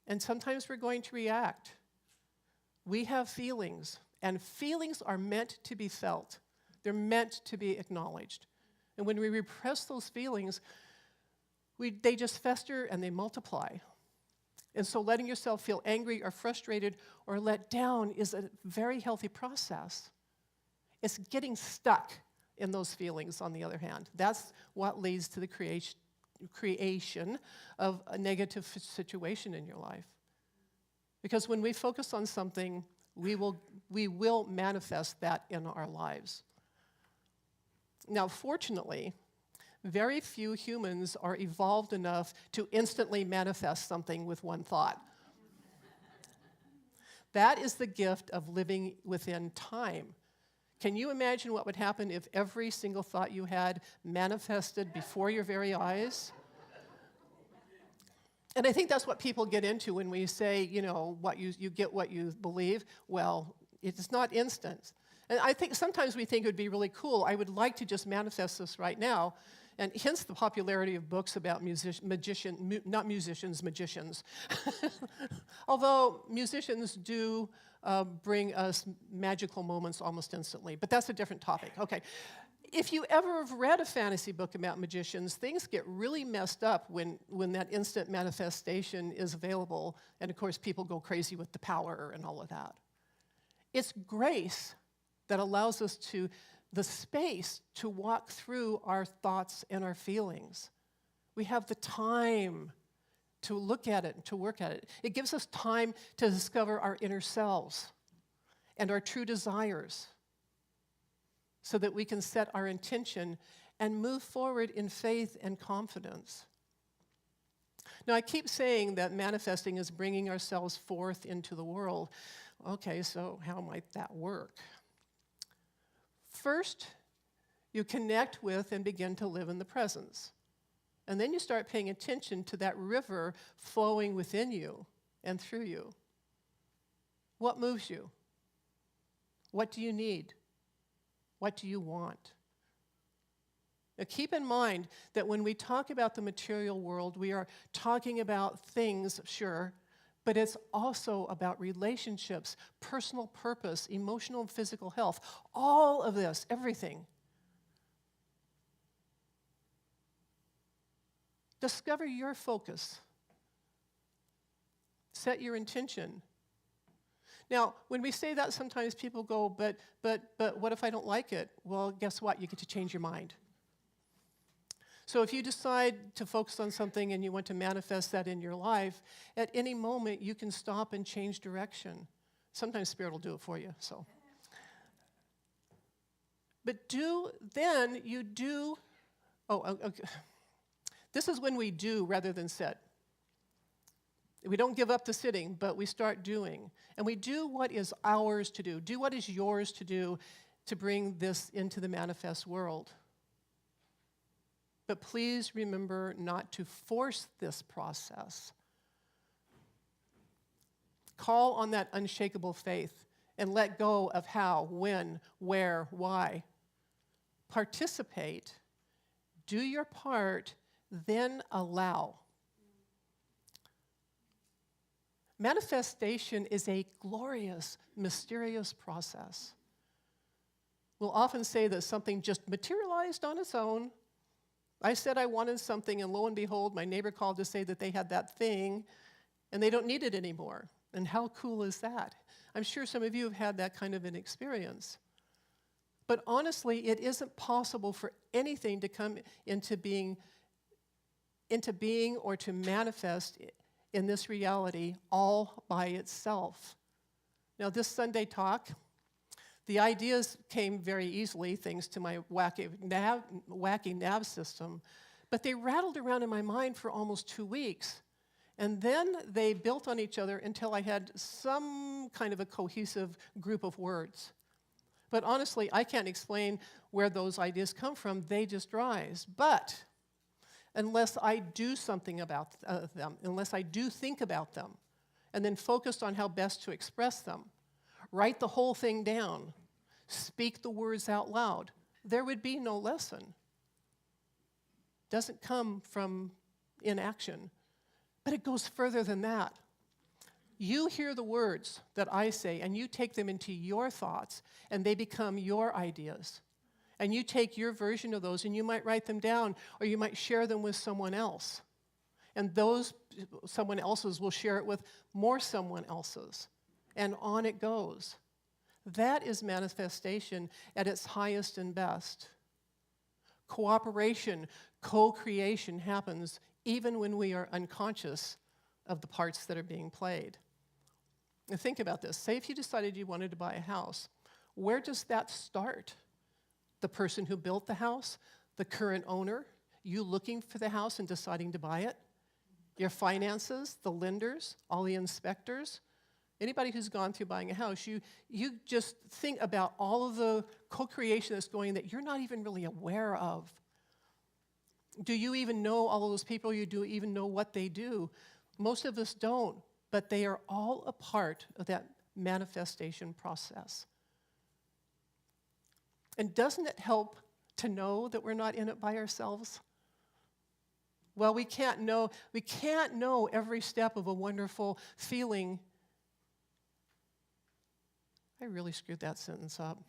and sometimes we're going to react. We have feelings, and feelings are meant to be felt. They're meant to be acknowledged. And when we repress those feelings, they just fester and they multiply. And so letting yourself feel angry or frustrated or let down is a very healthy process. It's getting stuck in those feelings, on the other hand. That's what leads to the creation of a negative situation in your life. Because when we focus on something, we will manifest that in our lives. Now, fortunately, very few humans are evolved enough to instantly manifest something with one thought. That is the gift of living within time. Can you imagine what would happen if every single thought you had manifested before your very eyes? And I think that's what people get into when we say, what you get what you believe. Well, it's not instant. And I think sometimes we think it would be really cool. I would like to just manifest this right now. And hence the popularity of books about magicians. Although musicians do bring us magical moments almost instantly. But that's a different topic. Okay. If you ever have read a fantasy book about magicians, things get really messed up when that instant manifestation is available. And of course, people go crazy with the power and all of that. It's grace that allows us the space to walk through our thoughts and our feelings. We have the time to look at it and to work at it. It gives us time to discover our inner selves and our true desires so that we can set our intention and move forward in faith and confidence. Now, I keep saying that manifesting is bringing ourselves forth into the world. Okay, so how might that work? First, you connect with and begin to live in the presence. And then you start paying attention to that river flowing within you and through you. What moves you? What do you need? What do you want? Now, keep in mind that when we talk about the material world, we are talking about things, sure, but it's also about relationships, personal purpose, emotional and physical health, all of this, everything. Discover your focus. Set your intention. Now, when we say that, sometimes people go, but what if I don't like it? Well, guess what? You get to change your mind. So if you decide to focus on something and you want to manifest that in your life, at any moment you can stop and change direction. Sometimes Spirit will do it for you, so. But okay. This is when we do rather than sit. We don't give up the sitting, but we start doing. And we do what is ours to do. Do what is yours to do to bring this into the manifest world. But please remember not to force this process. Call on that unshakable faith and let go of how, when, where, why. Participate, do your part, then allow. Manifestation is a glorious, mysterious process. We'll often say that something just materialized on its own. I said I wanted something, and lo and behold, my neighbor called to say that they had that thing, and they don't need it anymore. And how cool is that? I'm sure some of you have had that kind of an experience. But honestly, it isn't possible for anything to come into being or to manifest in this reality all by itself. Now, this Sunday talk, the ideas came very easily, thanks to my wacky nav system, but they rattled around in my mind for almost 2 weeks. And then they built on each other until I had some kind of a cohesive group of words. But honestly, I can't explain where those ideas come from. They just rise. But unless I do something about them, unless I do think about them, and then focus on how best to express them, write the whole thing down, speak the words out loud, there would be no lesson. Doesn't come from inaction, but it goes further than that. You hear the words that I say, and you take them into your thoughts, and they become your ideas. And you take your version of those, and you might write them down, or you might share them with someone else. And those someone else's will share it with more someone else's. And on it goes. That is manifestation at its highest and best. Cooperation, co-creation happens even when we are unconscious of the parts that are being played. Now think about this. Say if you decided you wanted to buy a house, where does that start? The person who built the house, the current owner, you looking for the house and deciding to buy it, your finances, the lenders, all the inspectors. Anybody who's gone through buying a house, you just think about all of the co-creation that's going that you're not even really aware of. Do you even know all of those people? You do even know what they do? Most of us don't, but they are all a part of that manifestation process. And doesn't it help to know that we're not in it by ourselves? Well, we can't know every step of a wonderful feeling. I really screwed that sentence up.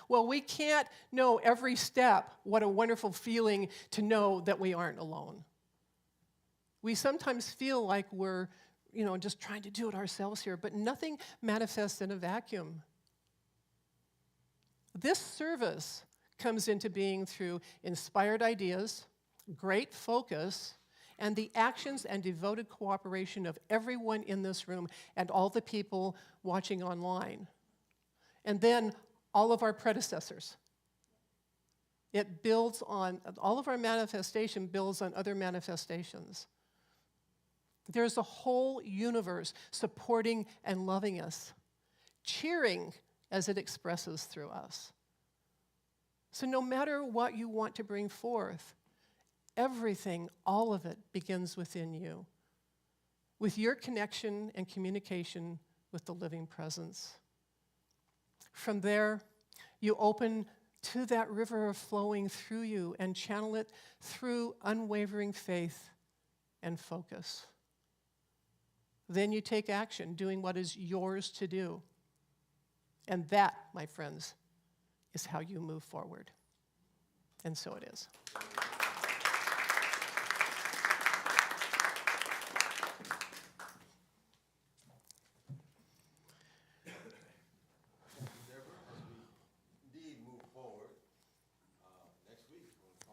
Well, we can't know every step what a wonderful feeling to know that we aren't alone. We sometimes feel like we're, just trying to do it ourselves here, but nothing manifests in a vacuum. This service comes into being through inspired ideas, great focus, and the actions and devoted cooperation of everyone in this room and all the people watching online. And then all of our predecessors. It builds on, all of our manifestation builds on other manifestations. There's a whole universe supporting and loving us, cheering as it expresses through us. So no matter what you want to bring forth, everything, all of it, begins within you, with your connection and communication with the living presence. From there, you open to that river flowing through you and channel it through unwavering faith and focus. Then you take action, doing what is yours to do. And that, my friends, is how you move forward. And so it is.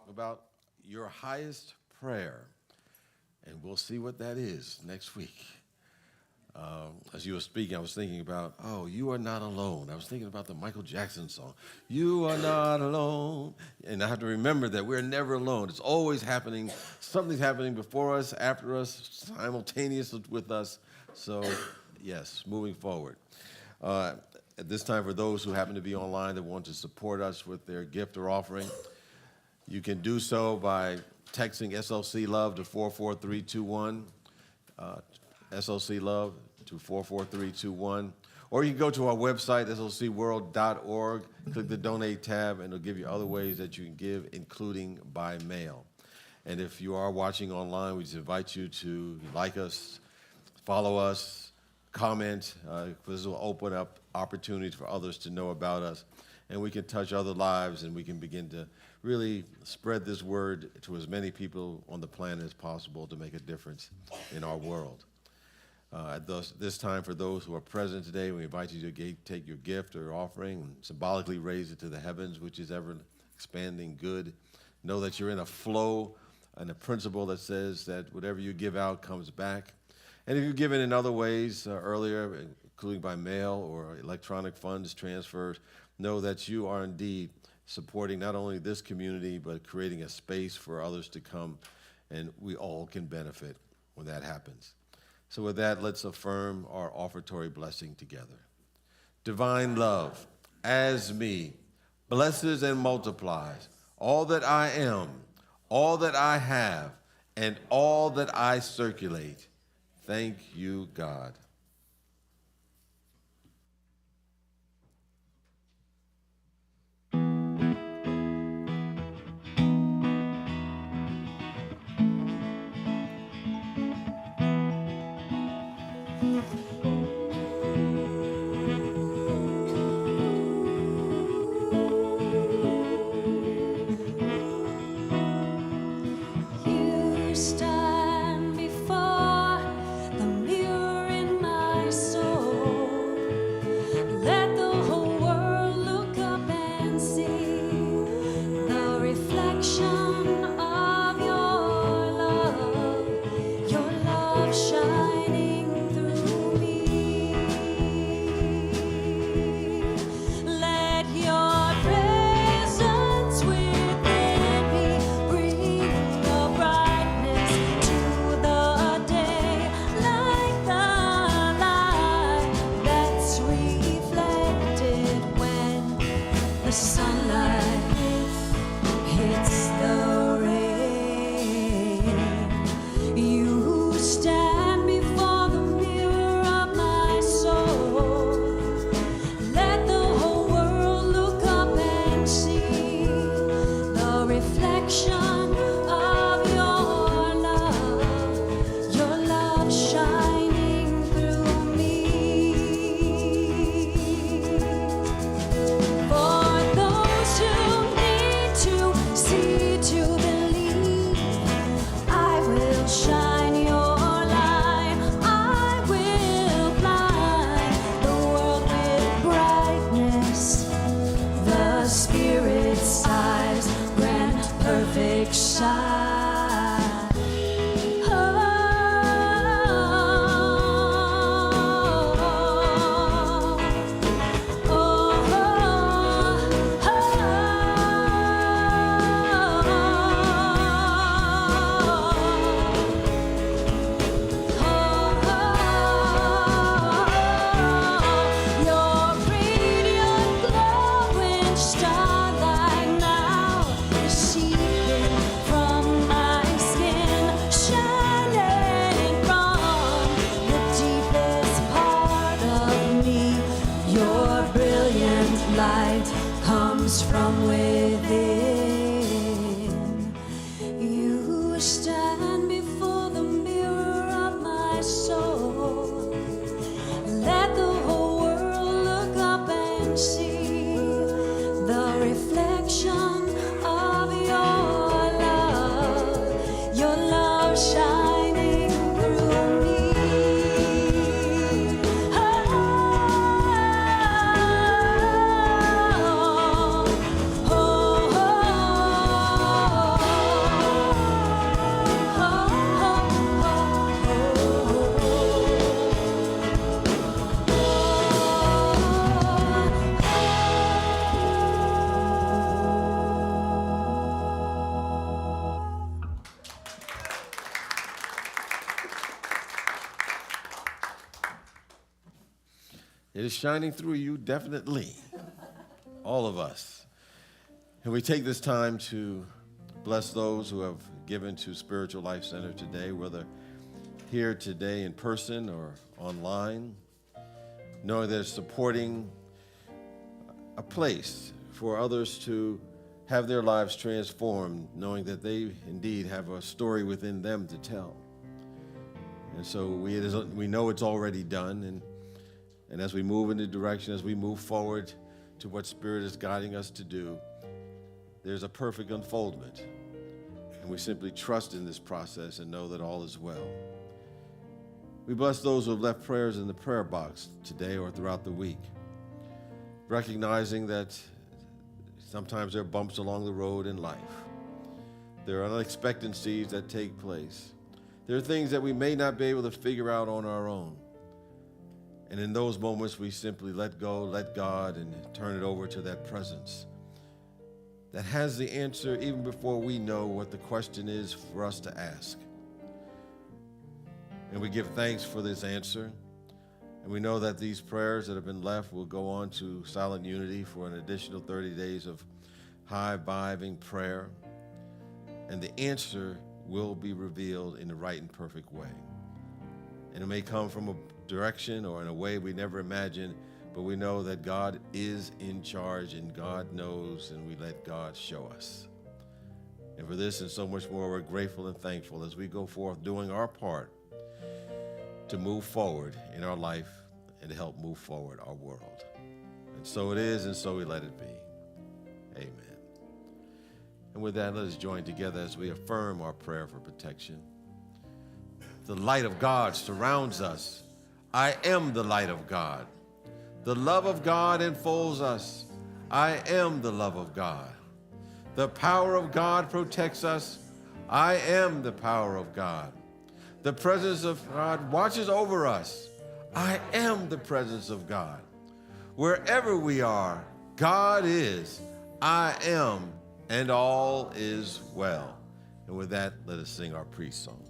About your highest prayer, and we'll see what that is next week. As you were speaking, I was thinking about, you are not alone. I was thinking about the Michael Jackson song, You Are Not Alone. And I have to remember that we're never alone. It's always happening. Something's happening before us, after us, simultaneous with us. So, yes, moving forward. At this time, for those who happen to be online that want to support us with their gift or offering, you can do so by texting SLC Love to 44321, SLC Love to 44321. Or you can go to our website, slcworld.org, click the Donate tab, and it'll give you other ways that you can give, including by mail. And if you are watching online, we just invite you to like us, follow us, comment. This will open up opportunities for others to know about us. And we can touch other lives, and we can begin to really spread this word to as many people on the planet as possible to make a difference in our world. At this time, for those who are present today, we invite you to take your gift or offering and symbolically raise it to the heavens, which is ever expanding good. Know that you're in a flow and a principle that says that whatever you give out comes back. And if you've given in other ways earlier, including by mail or electronic funds transfers, know that you are indeed supporting not only this community, but creating a space for others to come, and we all can benefit when that happens. So with that, let's affirm our offertory blessing together. Divine love, as me, blesses and multiplies all that I am, all that I have, and all that I circulate. Thank you, God. You stand before the mirror in my soul. Let the whole world look up and see the reflection of your love shining through me. Let your presence within me bring the brightness to the day, like the light that's reflected when the sunlight hits the rain. You stand before the mirror of my soul. Let the whole world look up and see the reflection of your love shining through me. For those who need to see to believe, I will shine your light. I will blind the world with brightness. The Spirit's eyes grant perfect sight. Your radiant glowing starlight now is seeping from my It is shining through you, definitely. All of us. And we take this time to bless those who have given to Spiritual Life Center today, whether here today in person or online, knowing they're supporting a place for others to have their lives transformed, knowing that they indeed have a story within them to tell. And so we know it's already done, and as we move in the direction, as we move forward to what Spirit is guiding us to do, there's a perfect unfoldment. And we simply trust in this process and know that all is well. We bless those who have left prayers in the prayer box today or throughout the week, recognizing that sometimes there are bumps along the road in life. There are unexpectancies that take place. There are things that we may not be able to figure out on our own. And in those moments, we simply let go, let God, and turn it over to that presence that has the answer even before we know what the question is for us to ask. And we give thanks for this answer. And we know that these prayers that have been left will go on to Silent Unity for an additional 30 days of high-vibing prayer. And the answer will be revealed in the right and perfect way. And it may come from a direction or in a way we never imagined, but we know that God is in charge and God knows, and we let God show us. And for this and so much more, we're grateful and thankful as we go forth doing our part to move forward in our life and to help move forward our world. And so it is, and so we let it be. Amen. And with that, let us join together as we affirm our prayer for protection. The light of God surrounds us. I am the light of God. The love of God enfolds us. I am the love of God. The power of God protects us. I am the power of God. The presence of God watches over us. I am the presence of God. Wherever we are, God is. I am, and all is well. And with that, let us sing our priest song.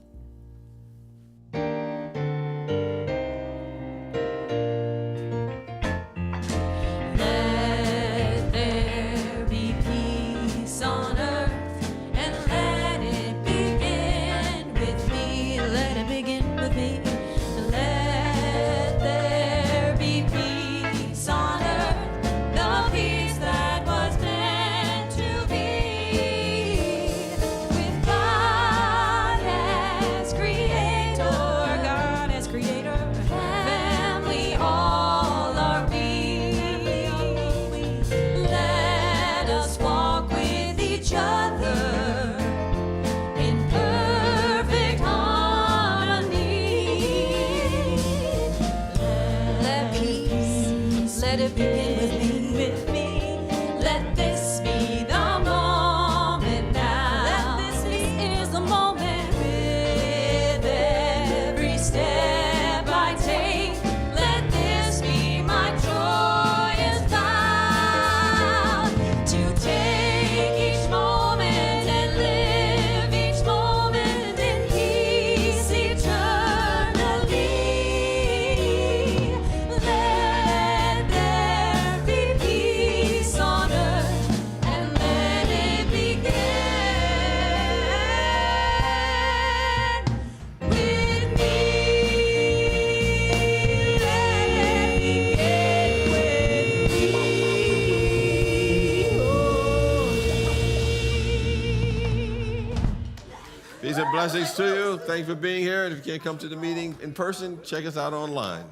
Peace and blessings to you. Thanks for being here. And if you can't come to the meeting in person, check us out online.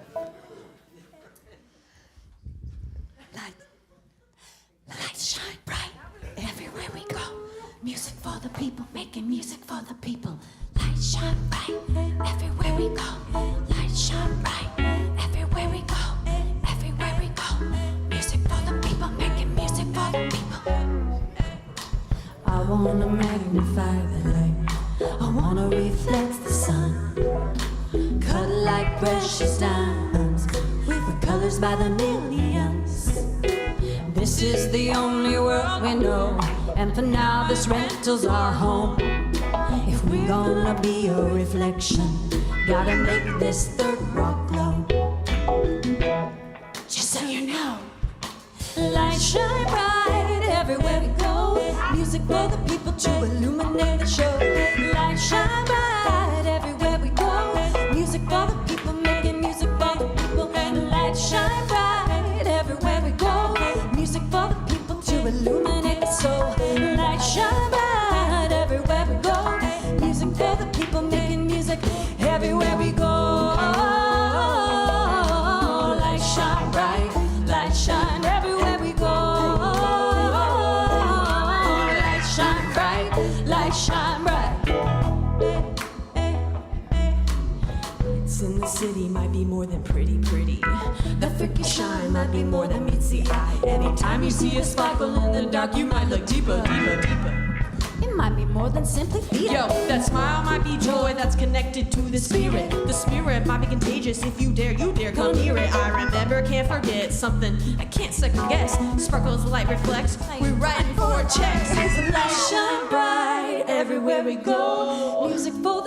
Lights shine bright everywhere we go. Music for the people, making music for the people. Lights shine bright everywhere we go. Lights shine bright everywhere we go. Everywhere we go. Music for the people, making music for the people. I wanna magnify the light. I wanna reflect the sun. Cut like precious diamonds with colors by the millions. This is the only world we know, and for now this rental's our home. If we're gonna be a reflection, gotta make this third rock glow. Light shine bright everywhere we go. Music for the people to illuminate the show. Light shine bright everywhere we go. Music for the people, making music for the people. Light shine bright everywhere we go. Music for the people to illuminate the soul. Light shine bright everywhere we go. Music for the people, making music everywhere we go. Light shine bright, light shine everywhere we go. Light shine bright, light shine bright. Lights in the city might be more than pretty. The freaky shine might be more than meets the eye. Anytime you see a sparkle in the dark, you might look deeper. It might be more than simply fear. Yo, that smile might be joy that's connected to the spirit. The spirit might be contagious if you dare come near it. I remember, can't forget something I can't second guess. Sparkles, light reflects. We're riding for checks. Light shine bright everywhere we go. Music for